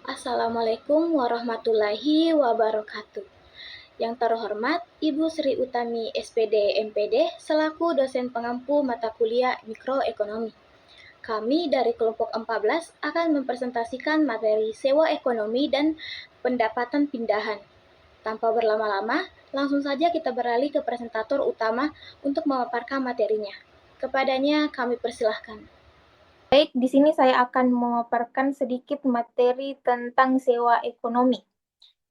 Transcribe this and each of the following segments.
Assalamualaikum warahmatullahi wabarakatuh. Yang terhormat Ibu Sri Utami SPD MPD selaku dosen pengampu mata kuliah mikroekonomi. Kami dari kelompok 14 akan mempresentasikan materi sewa ekonomi dan pendapatan pindahan. Tanpa berlama-lama, langsung saja kita beralih ke presentator utama untuk memaparkan materinya. Kepadanya kami persilahkan. Baik, di sini saya akan memaparkan sedikit materi tentang sewa ekonomi.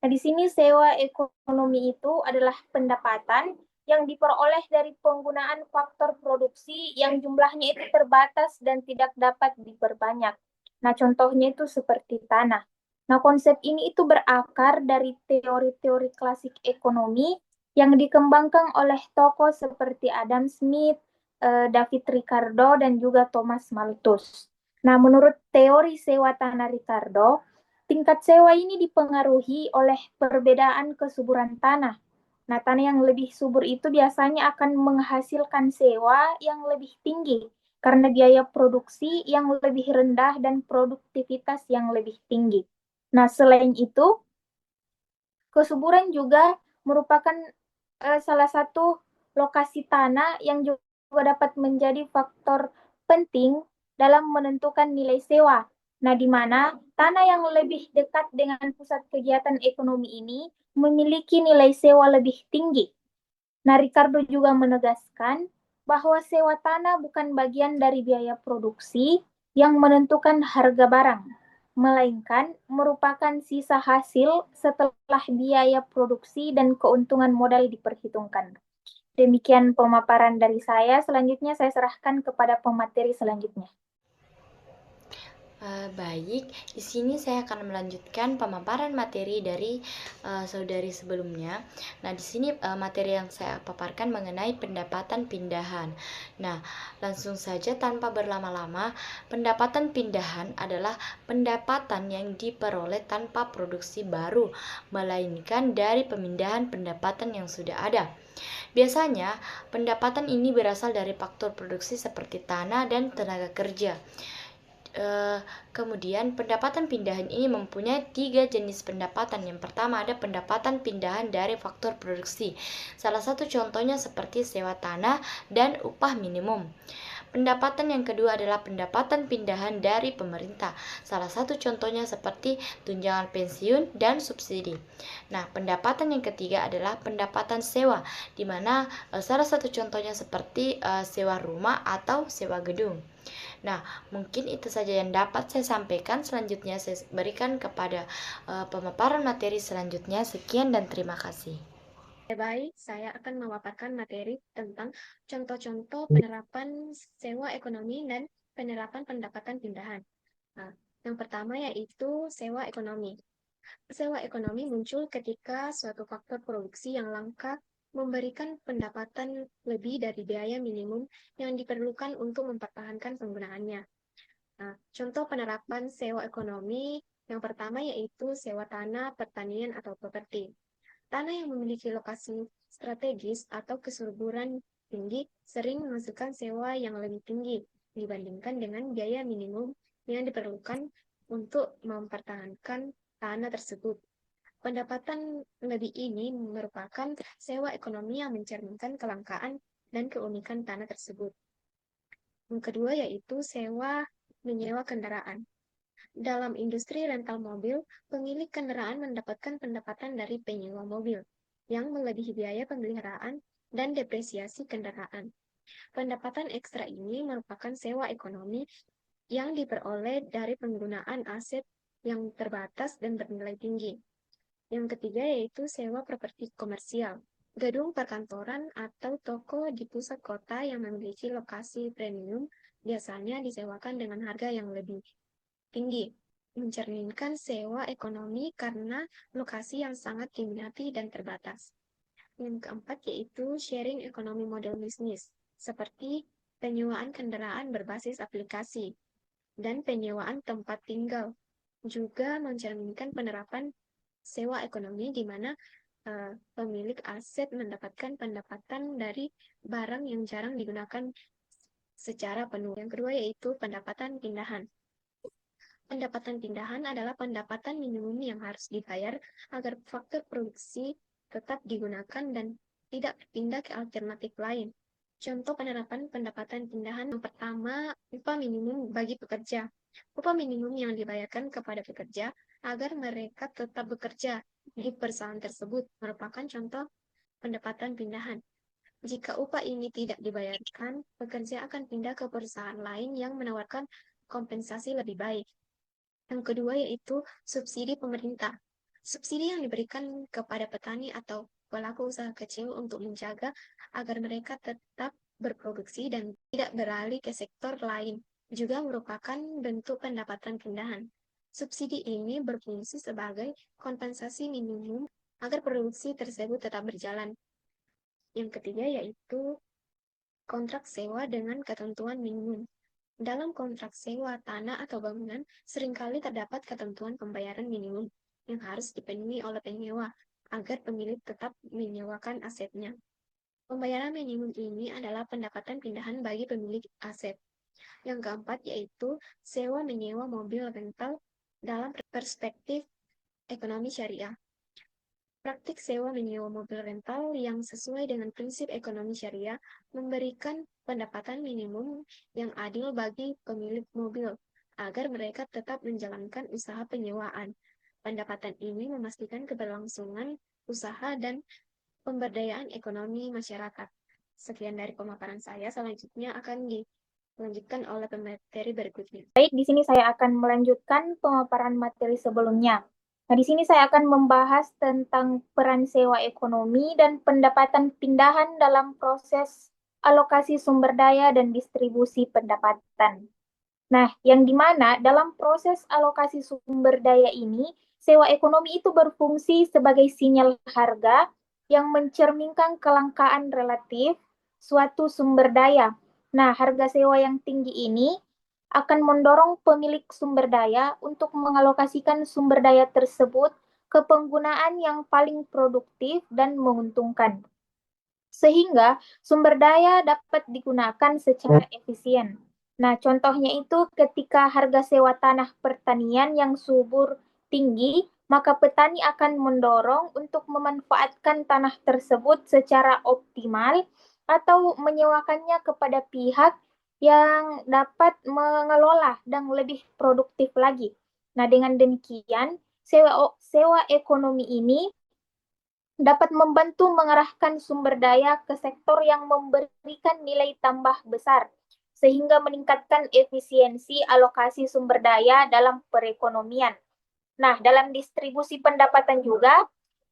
Nah, di sini sewa ekonomi itu adalah pendapatan yang diperoleh dari penggunaan faktor produksi yang jumlahnya itu terbatas dan tidak dapat diperbanyak. Nah, contohnya itu seperti tanah. Nah, konsep ini itu berakar dari teori-teori klasik ekonomi yang dikembangkan oleh tokoh seperti Adam Smith, David Ricardo, dan juga Thomas Malthus. Nah, menurut teori sewa tanah Ricardo, tingkat sewa ini dipengaruhi oleh perbedaan kesuburan tanah. Nah, tanah yang lebih subur itu biasanya akan menghasilkan sewa yang lebih tinggi karena biaya produksi yang lebih rendah dan produktivitas yang lebih tinggi. Nah, selain itu, kesuburan juga merupakan salah satu lokasi tanah yang juga dapat menjadi faktor penting dalam menentukan nilai sewa. Nah, di mana tanah yang lebih dekat dengan pusat kegiatan ekonomi ini memiliki nilai sewa lebih tinggi. Nah, Ricardo juga menegaskan bahwa sewa tanah bukan bagian dari biaya produksi yang menentukan harga barang, melainkan merupakan sisa hasil setelah biaya produksi dan keuntungan modal diperhitungkan. Demikian pemaparan dari saya. Selanjutnya saya serahkan kepada pemateri selanjutnya. Baik, di sini saya akan melanjutkan pemaparan materi dari saudari sebelumnya. Nah, di sini materi yang saya paparkan mengenai pendapatan pindahan. Nah, langsung saja tanpa berlama-lama, pendapatan pindahan adalah pendapatan yang diperoleh tanpa produksi baru, melainkan dari pemindahan pendapatan yang sudah ada. Biasanya, pendapatan ini berasal dari faktor produksi seperti tanah dan tenaga kerja. Kemudian pendapatan pindahan ini mempunyai 3 jenis pendapatan. Yang pertama ada pendapatan pindahan dari faktor produksi. Salah satu contohnya seperti sewa tanah dan upah minimum. Pendapatan yang kedua adalah pendapatan pindahan dari pemerintah. Salah satu contohnya seperti tunjangan pensiun dan subsidi. Nah, pendapatan yang ketiga adalah pendapatan sewa, di mana salah satu contohnya seperti sewa rumah atau sewa gedung. Nah, mungkin itu saja yang dapat saya sampaikan. Selanjutnya saya berikan kepada pemaparan materi selanjutnya. Sekian dan terima kasih. Baik, saya akan memaparkan materi tentang contoh-contoh penerapan sewa ekonomi dan penerapan pendapatan pindahan. Nah, yang pertama yaitu sewa ekonomi. Sewa ekonomi muncul ketika suatu faktor produksi yang langka memberikan pendapatan lebih dari biaya minimum yang diperlukan untuk mempertahankan penggunaannya. Nah, contoh penerapan sewa ekonomi yang pertama yaitu sewa tanah, pertanian, atau properti. Tanah yang memiliki lokasi strategis atau kesuburan tinggi sering menghasilkan sewa yang lebih tinggi dibandingkan dengan biaya minimum yang diperlukan untuk mempertahankan tanah tersebut. Pendapatan lebih ini merupakan sewa ekonomi yang mencerminkan kelangkaan dan keunikan tanah tersebut. Yang kedua yaitu sewa menyewa kendaraan. Dalam industri rental mobil, pemilik kendaraan mendapatkan pendapatan dari penyewa mobil yang melebihi biaya pemeliharaan dan depresiasi kendaraan. Pendapatan ekstra ini merupakan sewa ekonomi yang diperoleh dari penggunaan aset yang terbatas dan bernilai tinggi. Yang ketiga yaitu sewa properti komersial. Gedung perkantoran atau toko di pusat kota yang memiliki lokasi premium biasanya disewakan dengan harga yang lebih tinggi, mencerminkan sewa ekonomi karena lokasi yang sangat diminati dan terbatas. Yang keempat yaitu sharing ekonomi model bisnis, seperti penyewaan kendaraan berbasis aplikasi dan penyewaan tempat tinggal, juga mencerminkan penerapan sewa ekonomi di mana pemilik aset mendapatkan pendapatan dari barang yang jarang digunakan secara penuh. Yang kedua yaitu pendapatan pindahan. Pendapatan pindahan adalah pendapatan minimum yang harus dibayar agar faktor produksi tetap digunakan dan tidak pindah ke alternatif lain. Contoh penerapan pendapatan pindahan yang pertama, upah minimum bagi pekerja. Upah minimum yang dibayarkan kepada pekerja agar mereka tetap bekerja di perusahaan tersebut merupakan contoh pendapatan pindahan. Jika upah ini tidak dibayarkan, pekerja akan pindah ke perusahaan lain yang menawarkan kompensasi lebih baik. Yang kedua yaitu subsidi pemerintah. Subsidi yang diberikan kepada petani atau pelaku usaha kecil untuk menjaga agar mereka tetap berproduksi dan tidak beralih ke sektor lain juga merupakan bentuk pendapatan pindahan. Subsidi ini berfungsi sebagai kompensasi minimum agar produksi tersebut tetap berjalan. Yang ketiga yaitu kontrak sewa dengan ketentuan minimum. Dalam kontrak sewa tanah atau bangunan, seringkali terdapat ketentuan pembayaran minimum yang harus dipenuhi oleh penyewa agar pemilik tetap menyewakan asetnya. Pembayaran minimum ini adalah pendapatan pindahan bagi pemilik aset. Yang keempat yaitu sewa menyewa mobil rental dalam perspektif ekonomi syariah. Praktik sewa menyewa mobil rental yang sesuai dengan prinsip ekonomi syariah memberikan pendapatan minimum yang adil bagi pemilik mobil agar mereka tetap menjalankan usaha penyewaan. Pendapatan ini memastikan keberlangsungan usaha dan pemberdayaan ekonomi masyarakat. Sekian dari pemaparan saya, selanjutnya akan dilanjutkan oleh pemateri berikutnya. Baik, di sini saya akan melanjutkan pemaparan materi sebelumnya. Nah, di sini saya akan membahas tentang peran sewa ekonomi dan pendapatan pindahan dalam proses alokasi sumber daya dan distribusi pendapatan. Nah, yang dimana dalam proses alokasi sumber daya ini, sewa ekonomi itu berfungsi sebagai sinyal harga yang mencerminkan kelangkaan relatif suatu sumber daya. Nah, harga sewa yang tinggi ini akan mendorong pemilik sumber daya untuk mengalokasikan sumber daya tersebut ke penggunaan yang paling produktif dan menguntungkan, sehingga sumber daya dapat digunakan secara efisien. Nah, contohnya itu ketika harga sewa tanah pertanian yang subur tinggi, maka petani akan mendorong untuk memanfaatkan tanah tersebut secara optimal atau menyewakannya kepada pihak yang dapat mengelola dan lebih produktif lagi. Nah, dengan demikian, sewa ekonomi ini dapat membantu mengarahkan sumber daya ke sektor yang memberikan nilai tambah besar, sehingga meningkatkan efisiensi alokasi sumber daya dalam perekonomian. Nah, dalam distribusi pendapatan juga,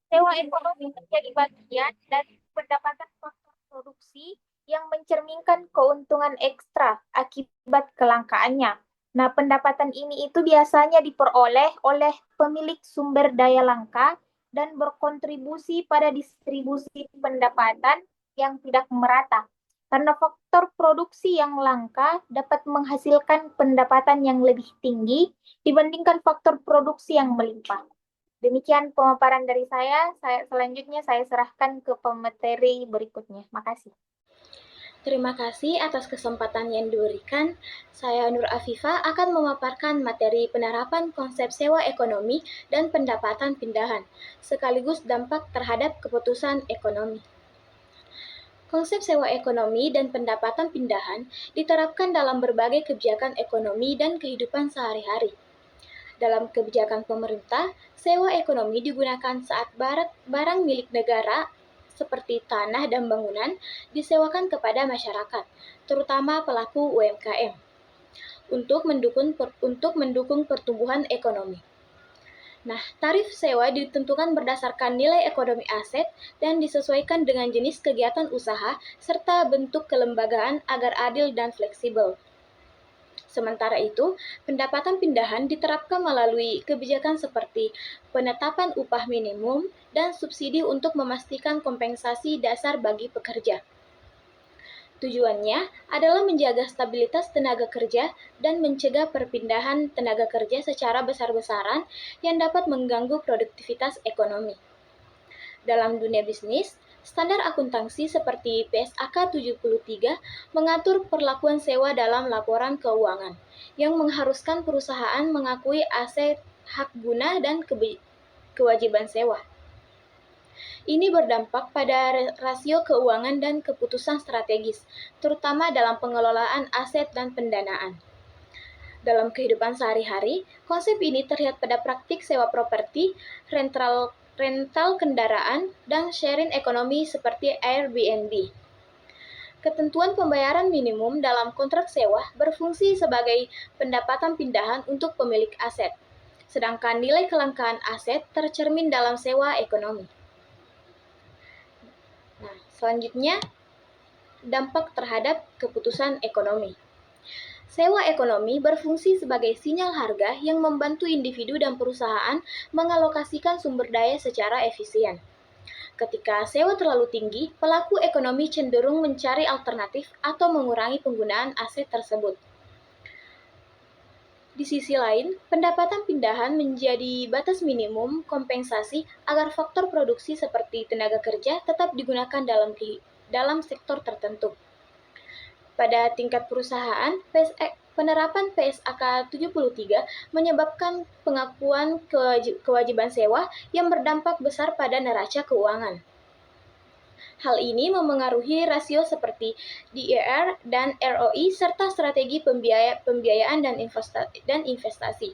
sewa ekonomi menjadi bagian dari pendapatan faktor produksi yang mencerminkan keuntungan ekstra akibat kelangkaannya. Nah, pendapatan ini itu biasanya diperoleh oleh pemilik sumber daya langka dan berkontribusi pada distribusi pendapatan yang tidak merata. Karena faktor produksi yang langka dapat menghasilkan pendapatan yang lebih tinggi dibandingkan faktor produksi yang melimpah. Demikian pemaparan dari saya. Selanjutnya saya serahkan ke pemateri berikutnya. Makasih. Terima kasih atas kesempatan yang diberikan. Saya Nur Afifa akan memaparkan materi penerapan konsep sewa ekonomi dan pendapatan pindahan, sekaligus dampak terhadap keputusan ekonomi. Konsep sewa ekonomi dan pendapatan pindahan diterapkan dalam berbagai kebijakan ekonomi dan kehidupan sehari-hari. Dalam kebijakan pemerintah, sewa ekonomi digunakan saat barang milik negara seperti tanah dan bangunan disewakan kepada masyarakat, terutama pelaku UMKM, untuk mendukung pertumbuhan ekonomi. Nah, tarif sewa ditentukan berdasarkan nilai ekonomi aset dan disesuaikan dengan jenis kegiatan usaha serta bentuk kelembagaan agar adil dan fleksibel. Sementara itu, pendapatan pindahan diterapkan melalui kebijakan seperti penetapan upah minimum dan subsidi untuk memastikan kompensasi dasar bagi pekerja. Tujuannya adalah menjaga stabilitas tenaga kerja dan mencegah perpindahan tenaga kerja secara besar-besaran yang dapat mengganggu produktivitas ekonomi. Dalam dunia bisnis, Standar akuntansi seperti PSAK 73 mengatur perlakuan sewa dalam laporan keuangan, yang mengharuskan perusahaan mengakui aset, hak guna, dan kewajiban sewa. Ini berdampak pada rasio keuangan dan keputusan strategis, terutama dalam pengelolaan aset dan pendanaan. Dalam kehidupan sehari-hari, konsep ini terlihat pada praktik sewa properti, rental kendaraan, dan sharing ekonomi seperti Airbnb. Ketentuan pembayaran minimum dalam kontrak sewa berfungsi sebagai pendapatan pindahan untuk pemilik aset, sedangkan nilai kelangkaan aset tercermin dalam sewa ekonomi. Nah, selanjutnya, dampak terhadap keputusan ekonomi. Sewa ekonomi berfungsi sebagai sinyal harga yang membantu individu dan perusahaan mengalokasikan sumber daya secara efisien. Ketika sewa terlalu tinggi, pelaku ekonomi cenderung mencari alternatif atau mengurangi penggunaan aset tersebut. Di sisi lain, pendapatan pindahan menjadi batas minimum kompensasi agar faktor produksi seperti tenaga kerja tetap digunakan dalam sektor tertentu. Pada tingkat perusahaan, penerapan PSAK 73 menyebabkan pengakuan kewajiban sewa yang berdampak besar pada neraca keuangan. Hal ini memengaruhi rasio seperti DER dan ROI serta strategi pembiayaan dan investasi.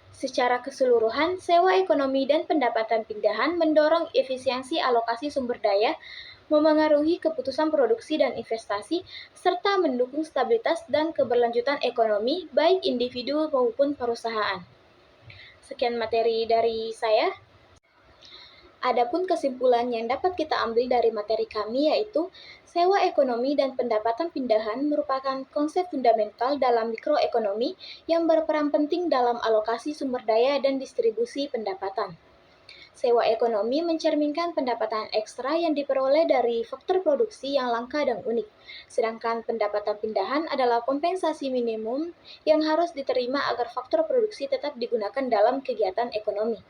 Secara keseluruhan, sewa ekonomi dan pendapatan pindahan mendorong efisiensi alokasi sumber daya, memengaruhi keputusan produksi dan investasi, serta mendukung stabilitas dan keberlanjutan ekonomi baik individu maupun perusahaan. Sekian materi dari saya. Adapun kesimpulan yang dapat kita ambil dari materi kami yaitu sewa ekonomi dan pendapatan pindahan merupakan konsep fundamental dalam mikroekonomi yang berperan penting dalam alokasi sumber daya dan distribusi pendapatan. Sewa ekonomi mencerminkan pendapatan ekstra yang diperoleh dari faktor produksi yang langka dan unik, sedangkan pendapatan pindahan adalah kompensasi minimum yang harus diterima agar faktor produksi tetap digunakan dalam kegiatan ekonomi.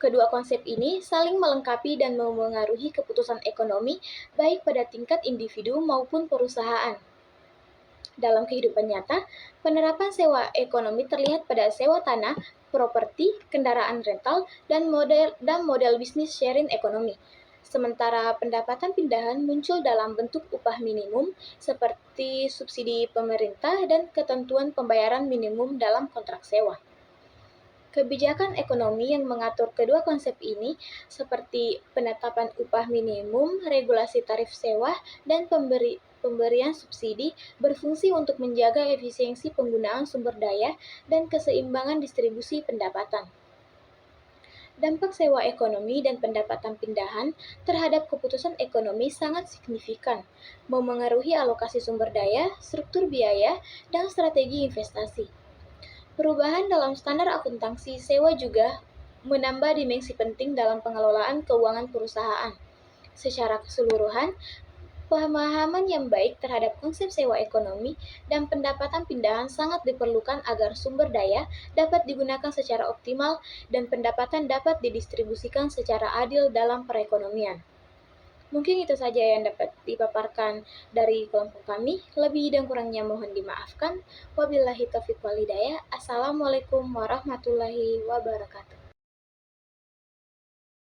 Kedua konsep ini saling melengkapi dan memengaruhi keputusan ekonomi baik pada tingkat individu maupun perusahaan. Dalam kehidupan nyata, penerapan sewa ekonomi terlihat pada sewa tanah, properti, kendaraan rental, dan model bisnis sharing ekonomi. Sementara pendapatan pindahan muncul dalam bentuk upah minimum seperti subsidi pemerintah dan ketentuan pembayaran minimum dalam kontrak sewa. Kebijakan ekonomi yang mengatur kedua konsep ini seperti penetapan upah minimum, regulasi tarif sewa, dan pemberian subsidi berfungsi untuk menjaga efisiensi penggunaan sumber daya dan keseimbangan distribusi pendapatan. Dampak sewa ekonomi dan pendapatan pindahan terhadap keputusan ekonomi sangat signifikan, memengaruhi alokasi sumber daya, struktur biaya, dan strategi investasi. Perubahan dalam standar akuntansi sewa juga menambah dimensi penting dalam pengelolaan keuangan perusahaan. Secara keseluruhan, pemahaman yang baik terhadap konsep sewa ekonomi dan pendapatan pindahan sangat diperlukan agar sumber daya dapat digunakan secara optimal dan pendapatan dapat didistribusikan secara adil dalam perekonomian. Mungkin itu saja yang dapat dipaparkan dari kelompok kami. Lebih dan kurangnya mohon dimaafkan. Wabillahi taufiq wal hidayah. Assalamualaikum warahmatullahi wabarakatuh.